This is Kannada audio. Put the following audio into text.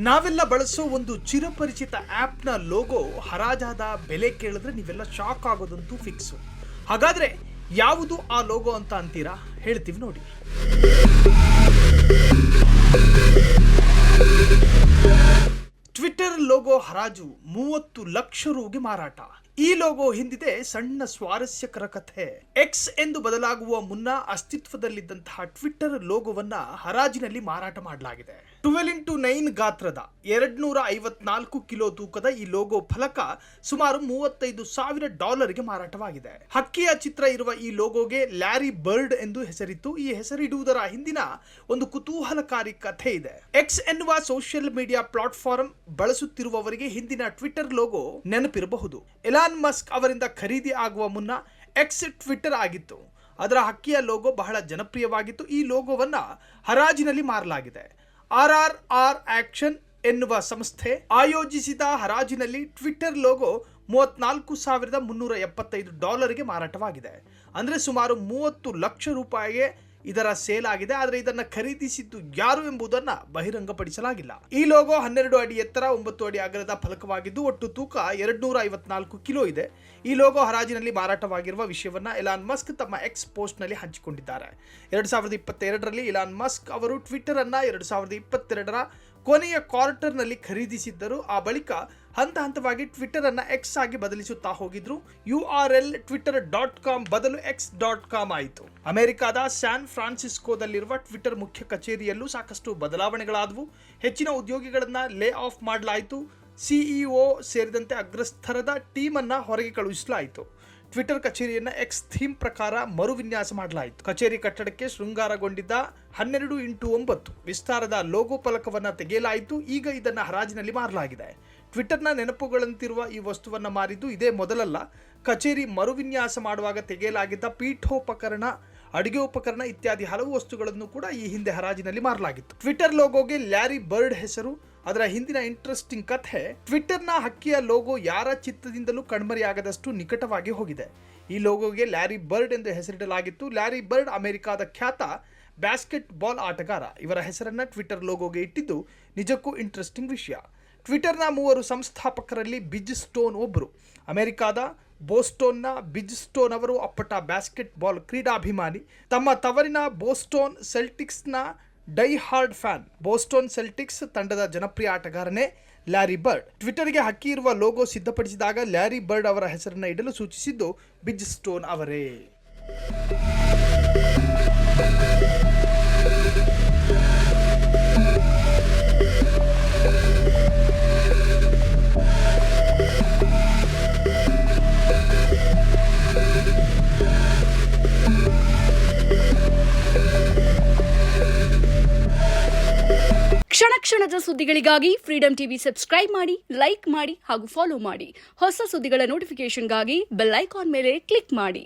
ನಾವೆಲ್ಲ ಬಳಸೋ ಒಂದು ಚಿರಪರಿಚಿತ ಆ್ಯಪ್ನ ಲೋಗೋ ಹರಾಜಾದ ಬೆಲೆ ಕೇಳಿದ್ರೆ ನೀವೆಲ್ಲ ಶಾಕ್ ಆಗೋದಂತೂ ಫಿಕ್ಸು. ಹಾಗಾದರೆ ಯಾವುದು ಆ ಲೋಗೋ ಅಂತ ಅಂತೀರಾ? ಹೇಳ್ತೀವಿ ನೋಡಿ. ಟ್ವಿಟರ್ ಲೋಗೋ ಹರಾಜು 30 ಲಕ್ಷ ರೂಗೆ ಮಾರಾಟ. ಈ ಲೋಗೋ ಹಿಂದಿದೆ ಸಣ್ಣ ಸ್ವಾರಸ್ಯಕರ ಕಥೆ. ಎಕ್ಸ್ ಎಂದು ಬದಲಾಗುವ ಮುನ್ನ ಅಸ್ತಿತ್ವದಲ್ಲಿದ್ದಂತಹ ಟ್ವಿಟರ್ ಲೋಗೋವನ್ನ ಹರಾಜಿನಲ್ಲಿ ಮಾರಾಟ ಮಾಡಲಾಗಿದೆ. 12x9 ಗಾತ್ರದ 254 ಕಿಲೋ ತೂಕದ ಈ ಲೋಗೋ ಫಲಕ ಸುಮಾರು $35,000 ಮಾರಾಟವಾಗಿದೆ. ಹಕ್ಕಿಯ ಚಿತ್ರ ಇರುವ ಈ ಲೋಗೋಗೆ ಲ್ಯಾರಿ ಬರ್ಡ್ ಎಂದು ಹೆಸರಿತ್ತು. ಈ ಹೆಸರಿಡುವುದರ ಹಿಂದಿನ ಒಂದು ಕುತೂಹಲಕಾರಿ ಕಥೆ ಇದೆ. ಎಕ್ಸ್ ಎನ್ನುವ ಸೋಷಿಯಲ್ ಮೀಡಿಯಾ ಪ್ಲಾಟ್ಫಾರ್ಮ್ ಬಳಸುತ್ತಿರುವವರಿಗೆ ಹಿಂದಿನ ಟ್ವಿಟರ್ ಲೋಗೋ ನೆನಪಿರಬಹುದು. ಎಲಾನ್ ಮಸ್ಕ್ ಅವರಿಂದ ಖರೀದಿ ಆಗುವ ಮುನ್ನ ಎಕ್ಸ್ ಟ್ವಿಟರ್ ಆಗಿತ್ತು. ಅದರ ಹಕ್ಕಿಯ ಲೋಗೋ ಬಹಳ ಜನಪ್ರಿಯವಾಗಿತ್ತು. ಈ ಲೋಗೋವನ್ನ ಹರಾಜಿನಲ್ಲಿ ಮಾರಲಾಗಿದೆ. ಆರ್ ಆಕ್ಷನ್ ಎನ್ನುವ ಸಂಸ್ಥೆ ಆಯೋಜಿಸಿದ ಹರಾಜಿನಲ್ಲಿ ಟ್ವಿಟರ್ ಲೋಗೋ $34,375 ಮಾರಾಟವಾಗಿದೆ. ಅಂದರೆ ಸುಮಾರು 30 ಲಕ್ಷ ರೂಪಾಯಿಗೆ ಇದರ ಸೇಲ್ ಆಗಿದೆ. ಆದರೆ ಇದನ್ನು ಖರೀದಿಸಿದ್ದು ಯಾರು ಎಂಬುದನ್ನು ಬಹಿರಂಗಪಡಿಸಲಾಗಿಲ್ಲ. ಈ ಲೋಗೋ 12 ಅಡಿ ಎತ್ತರ, 9 ಅಡಿ ಅಗಲದ ಫಲಕವಾಗಿದ್ದು ಒಟ್ಟು ತೂಕ 254 ಕಿಲೋ ಇದೆ. ಈ ಲೋಗೋ ಹರಾಜಿನಲ್ಲಿ ಮಾರಾಟವಾಗಿರುವ ವಿಷಯವನ್ನು ಎಲಾನ್ ಮಸ್ಕ್ ತಮ್ಮ ಎಕ್ಸ್ ಪೋಸ್ಟ್ನಲ್ಲಿ ಹಂಚಿಕೊಂಡಿದ್ದಾರೆ. 2022ರಲ್ಲಿ ಎಲಾನ್ ಮಸ್ಕ್ ಅವರು ಟ್ವಿಟರ್ ಅನ್ನು 2022ರ ಕೊನೆಯ ಕ್ವಾರ್ಟರ್ನಲ್ಲಿ ಖರೀದಿಸಿದ್ದರು. ಆ ಬಳಿಕ ಹಂತ ಹಂತವಾಗಿ ಟ್ವಿಟರ್ ಅನ್ನು ಎಕ್ಸ್ ಆಗಿ ಬದಲಿಸುತ್ತಾ ಹೋಗಿದ್ರು. URL twitter.com ಬದಲು x.com ಆಯಿತು. ಅಮೆರಿಕದ ಸ್ಯಾನ್ ಫ್ರಾನ್ಸಿಸ್ಕೋದಲ್ಲಿರುವ ಟ್ವಿಟರ್ ಮುಖ್ಯ ಕಚೇರಿಯಲ್ಲೂ ಸಾಕಷ್ಟು ಬದಲಾವಣೆಗಳಾದವು. ಹೆಚ್ಚಿನ ಉದ್ಯೋಗಿಗಳನ್ನು ಲೇ ಆಫ್ ಮಾಡಲಾಯಿತು. CEO ಸೇರಿದಂತೆ ಅಗ್ರಸ್ಥರದ ಟೀಮ್ ಅನ್ನು ಹೊರಗೆ ಕಳುಹಿಸಲಾಯಿತು. ಟ್ವಿಟರ್ ಕಚೇರಿಯನ್ನು ಎಕ್ಸ್ ಥೀಮ್ ಪ್ರಕಾರ ಮರು ವಿನ್ಯಾಸ ಮಾಡಲಾಯಿತು. ಕಚೇರಿ ಕಟ್ಟಡಕ್ಕೆ ಶೃಂಗಾರಗೊಂಡಿದ್ದ 12x9 ವಿಸ್ತಾರದ ಲೋಗೋ ಫಲಕವನ್ನು ತೆಗೆಯಲಾಯಿತು. ಈಗ ಇದನ್ನು ಹರಾಜಿನಲ್ಲಿ ಮಾರಲಾಗಿದೆ. ಟ್ವಿಟರ್ನ ನೆನಪುಗಳಂತಿರುವ ಈ ವಸ್ತುವನ್ನು ಮಾರಿದ್ದು ಇದೇ ಮೊದಲಲ್ಲ. ಕಚೇರಿ ಮರುವಿನ್ಯಾಸ ಮಾಡುವಾಗ ತೆಗೆಯಲಾಗಿದ್ದ ಪೀಠೋಪಕರಣ, ಅಡುಗೆ ಉಪಕರಣ ಇತ್ಯಾದಿ ಹಲವು ವಸ್ತುಗಳನ್ನು ಕೂಡ ಈ ಹಿಂದೆ ಹರಾಜಿನಲ್ಲಿ ಮಾರಲಾಗಿತ್ತು. ಟ್ವಿಟರ್ ಲೋಗೋಗೆ ಲ್ಯಾರಿ ಬರ್ಡ್ ಹೆಸರು. ಅದರ ಹಿಂದಿನ ಇಂಟ್ರೆಸ್ಟಿಂಗ್ ಕಥೆ, ಟ್ವಿಟರ್ನ ಹಕ್ಕಿಯ ಲೋಗೋ ಯಾರ ಚಿತ್ತದಿಂದಲೂ ಕಣ್ಮರೆಯಾಗದಷ್ಟು ನಿಕಟವಾಗಿ ಹೋಗಿದೆ. ಈ ಲೋಗೋಗೆ ಲ್ಯಾರಿ ಬರ್ಡ್ ಎಂದು ಹೆಸರಿಡಲಾಗಿತ್ತು. ಲ್ಯಾರಿ ಬರ್ಡ್ ಅಮೆರಿಕಾದ ಖ್ಯಾತ ಬ್ಯಾಸ್ಕೆಟ್ ಬಾಲ್ ಆಟಗಾರ. ಇವರ ಹೆಸರನ್ನು ಟ್ವಿಟರ್ ಲೋಗೋಗೆ ಇಟ್ಟಿದ್ದು ನಿಜಕ್ಕೂ ಇಂಟ್ರೆಸ್ಟಿಂಗ್ ವಿಷಯ. ಟ್ವಿಟರ್ನ 3 ಸಂಸ್ಥಾಪಕರಲ್ಲಿ ಬಿಜ್ ಸ್ಟೋನ್ ಒಬ್ಬರು. ಅಮೆರಿಕಾದ ಬೋಸ್ಟೋನ್ನ ಬಿಜ್ ಸ್ಟೋನ್ ಅವರು ಅಪ್ಪಟ ಬ್ಯಾಸ್ಕೆಟ್ ಬಾಲ್ ಕ್ರೀಡಾಭಿಮಾನಿ. ತಮ್ಮ ತವರಿನ ಬೋಸ್ಟೋನ್ ಸೆಲ್ಟಿಕ್ಸ್ನ ಡೈ ಹಾರ್ಡ್ ಫ್ಯಾನ್. ಬೋಸ್ಟೋನ್ ಸೆಲ್ಟಿಕ್ಸ್ ತಂಡದ ಜನಪ್ರಿಯ ಆಟಗಾರನೇ ಲ್ಯಾರಿ ಬರ್ಡ್. ಟ್ವಿಟರ್ಗೆ ಹಕ್ಕಿ ಇರುವ ಲೋಗೋ ಸಿದ್ಧಪಡಿಸಿದಾಗ ಲ್ಯಾರಿ ಬರ್ಡ್ ಅವರ ಹೆಸರನ್ನು ಇಡಲು ಸೂಚಿಸಿದ್ದು ಬಿಜ್ ಸ್ಟೋನ್ ಅವರೇ. ಕ್ಷಣ ಕ್ಷಣದ ಸುದ್ದಿಗಳಿಗಾಗಿ ಫ್ರೀಡಂ ಟಿವಿ ಸಬ್ಸ್ಕ್ರೈಬ್ ಮಾಡಿ, ಲೈಕ್ ಮಾಡಿ ಹಾಗೂ ಫಾಲೋ ಮಾಡಿ. ಹೊಸ ಸುದ್ದಿಗಳ ನೋಟಿಫಿಕೇಶನ್ಗಾಗಿ ಬೆಲ್ ಐಕಾನ್ ಮೇಲೆ ಕ್ಲಿಕ್ ಮಾಡಿ.